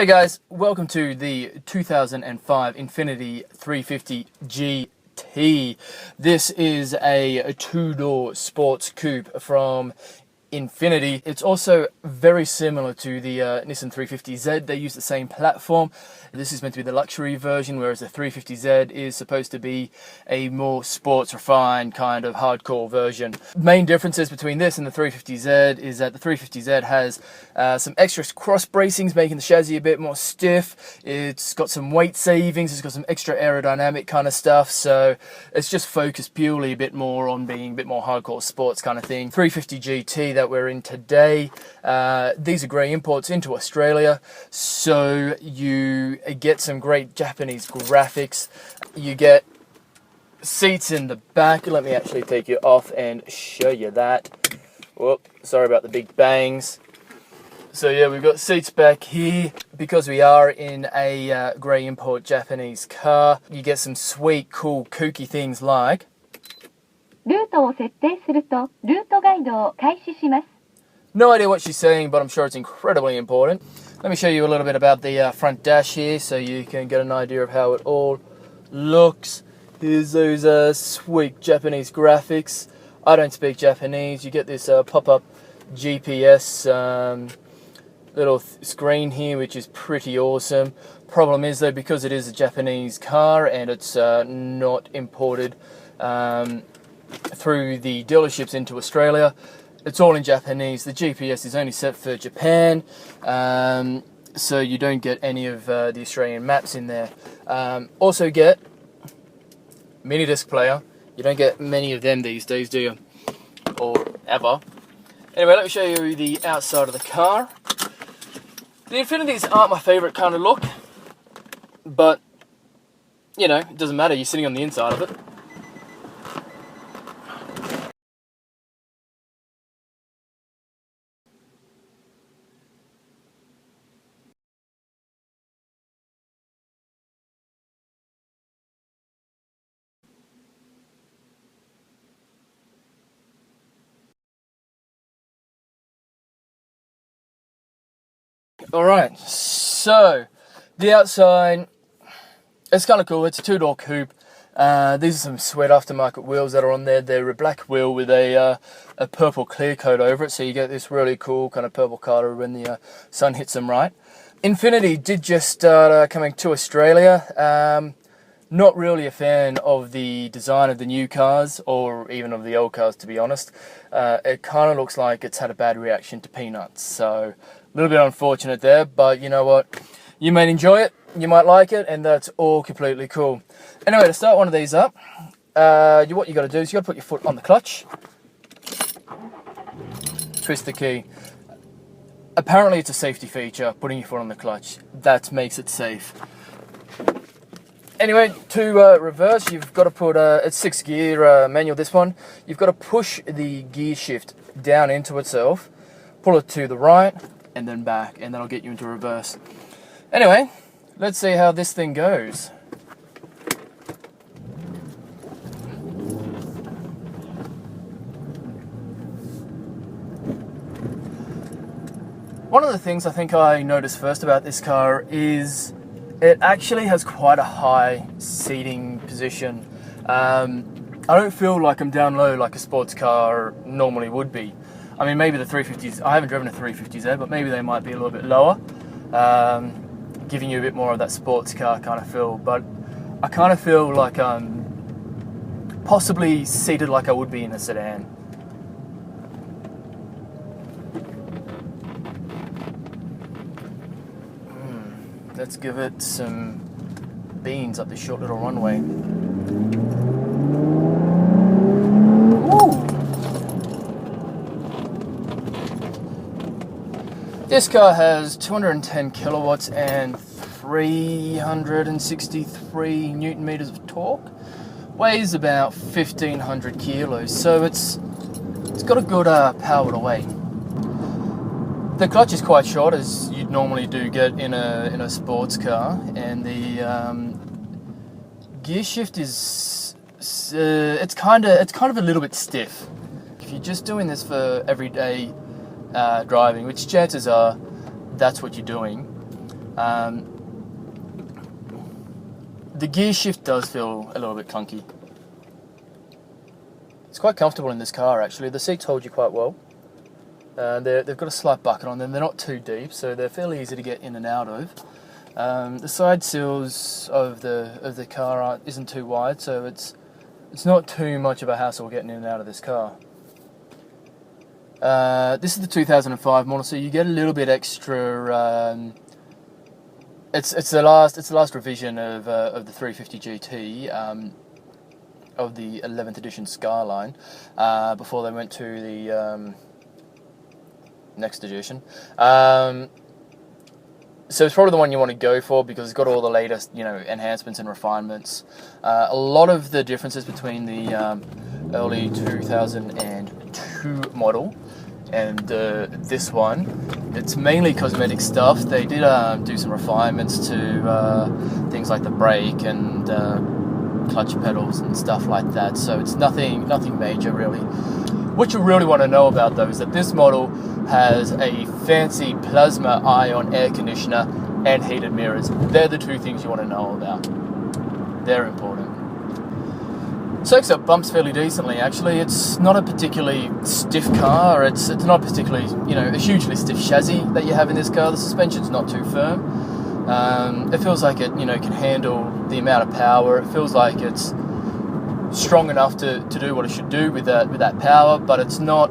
Hey guys, welcome to the 2005 Infiniti 350GT. This is a two-door sports coupe from Infiniti. It's also very similar to the Nissan 350Z. They use the same platform. This is meant to be the luxury version, whereas the 350Z is supposed to be a more sports refined kind of hardcore version. Main differences between this and the 350Z is that the 350Z has some extra cross bracings, making the chassis a bit more stiff. It's got some weight savings. It's got some extra aerodynamic kind of stuff. So it's just focused purely a bit more on being a bit more hardcore sports kind of thing. 350GT that we're in today, these are grey imports into Australia, so you get some great Japanese graphics. You get seats in the back. Let me actually take you off and show you that. Whoop, sorry about the big bangs. So yeah, we've got seats back here. Because we are in a grey import Japanese car, you get some sweet, cool, kooky things like no idea what she's saying, but I'm sure it's incredibly important. Let me show you a little bit about the front dash here so you can get an idea of how it all looks. Here's those sweet Japanese graphics. I don't speak Japanese. You get this pop-up GPS little screen here, which is pretty awesome. Problem is though, because it is a Japanese car and it's not imported through the dealerships into Australia, it's all in Japanese. The GPS is only set for Japan, so you don't get any of the Australian maps in there. Also get mini disc player. You don't get many of them these days, do you? Or ever. Anyway, let me show you the outside of the car. The Infinitis aren't my favourite kind of look, but, you know, it doesn't matter. You're sitting on the inside of it. Alright, so the outside, it's kind of cool. It's a two-door coupe. These are some sweet aftermarket wheels that are on there. They're a black wheel with a purple clear coat over it, so you get this really cool kind of purple colour when the sun hits them right. Infiniti did just start coming to Australia. Not really a fan of the design of the new cars, or even of the old cars, to be honest. It kind of looks like it's had a bad reaction to peanuts, so a little bit unfortunate there, but you know what? You might enjoy it, you might like it, and that's all completely cool. Anyway, to start one of these up, what you got to do is you got to put your foot on the clutch, twist the key. Apparently it's a safety feature, putting your foot on the clutch. That makes it safe. Anyway, to reverse, you've got to put, it's 6-gear manual, this one. You've got to push the gear shift down into itself, pull it to the right, and then back, and that'll get you into reverse. Anyway, let's see how this thing goes. One of the things I think I noticed first about this car is it actually has quite a high seating position. I don't feel like I'm down low like a sports car normally would be. I mean, maybe the 350s, I haven't driven a 350Z, but maybe they might be a little bit lower, giving you a bit more of that sports car kind of feel. But I kind of feel like I'm possibly seated like I would be in a sedan. Let's give it some beans up this short little runway. This car has 210 kilowatts and 363 Newton meters of torque. Weighs about 1,500 kilos, so it's got a good power to weight. The clutch is quite short, as you'd normally do get in a sports car, and the gear shift is it's kind of a little bit stiff. If you're just doing this for everyday driving, which chances are that's what you're doing, The gear shift does feel a little bit clunky. It's quite comfortable in this car actually. The seats hold you quite well. They've got a slight bucket on them. They're not too deep, so they're fairly easy to get in and out of. The side sills of the car isn't too wide, so it's not too much of a hassle getting in and out of this car. This is the 2005 model, so you get a little bit extra. It's the last revision of the 350GT, of the 11th edition Skyline, before they went to the next edition. So it's probably the one you want to go for because it's got all the latest, enhancements and refinements. A lot of the differences between the early 2002 model and this one, it's mainly cosmetic stuff. They did do some refinements to things like the brake and clutch pedals and stuff like that. So it's nothing major really. What you really want to know about though is that this model has a fancy plasma ion air conditioner and heated mirrors. They're the two things you want to know about. They're important. Soaks up bumps fairly decently actually. It's not a particularly stiff car. It's not particularly, a hugely stiff chassis that you have in this car. The suspension's not too firm. It feels like it, can handle the amount of power. It feels like it's strong enough to do what it should do with that power, but it's not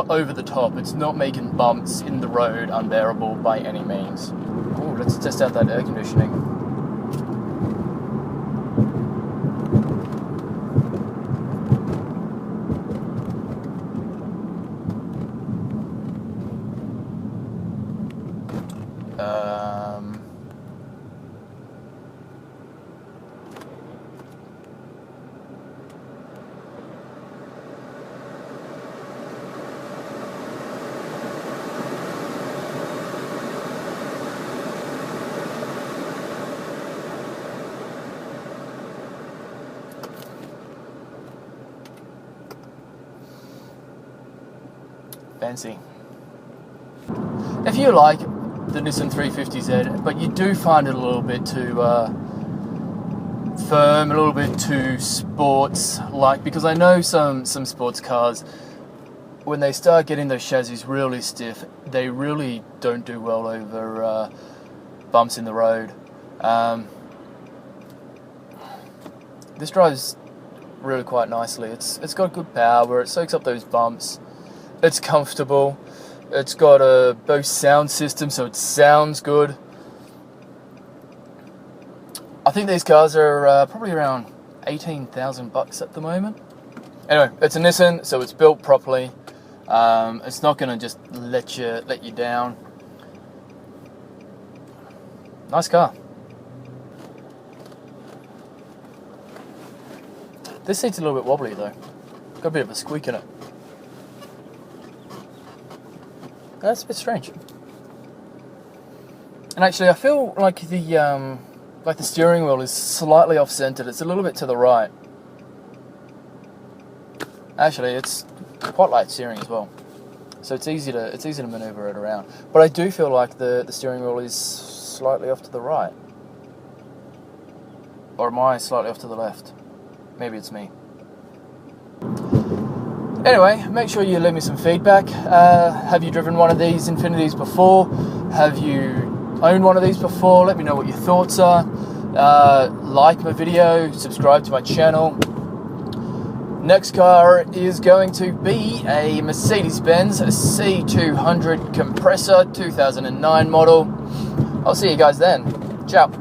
over the top. It's not making bumps in the road unbearable by any means. Ooh, let's test out that air conditioning. Fancy. If you like the Nissan 350Z, but you do find it a little bit too firm, a little bit too sports-like, because I know some sports cars, when they start getting those chassis really stiff, they really don't do well over bumps in the road. This drives really quite nicely. It's got good power. It soaks up those bumps. It's comfortable. It's got a Bose sound system, so it sounds good. I think these cars are probably around $18,000 at the moment. Anyway, it's a Nissan, so it's built properly. It's not going to just let you down. Nice car. This seat's a little bit wobbly though. Got a bit of a squeak in it. That's a bit strange. And actually, I feel like the steering wheel is slightly off-centered. It's a little bit to the right. Actually, it's quite light steering as well, so it's easy to maneuver it around. But I do feel like the steering wheel is slightly off to the right, or am I slightly off to the left? Maybe it's me. Anyway, make sure you leave me some feedback. Have you driven one of these Infinitis before? Have you owned one of these before? Let me know what your thoughts are. Like my video, subscribe to my channel. Next car is going to be a Mercedes-Benz C200 compressor, 2009 model. I'll see you guys then. Ciao.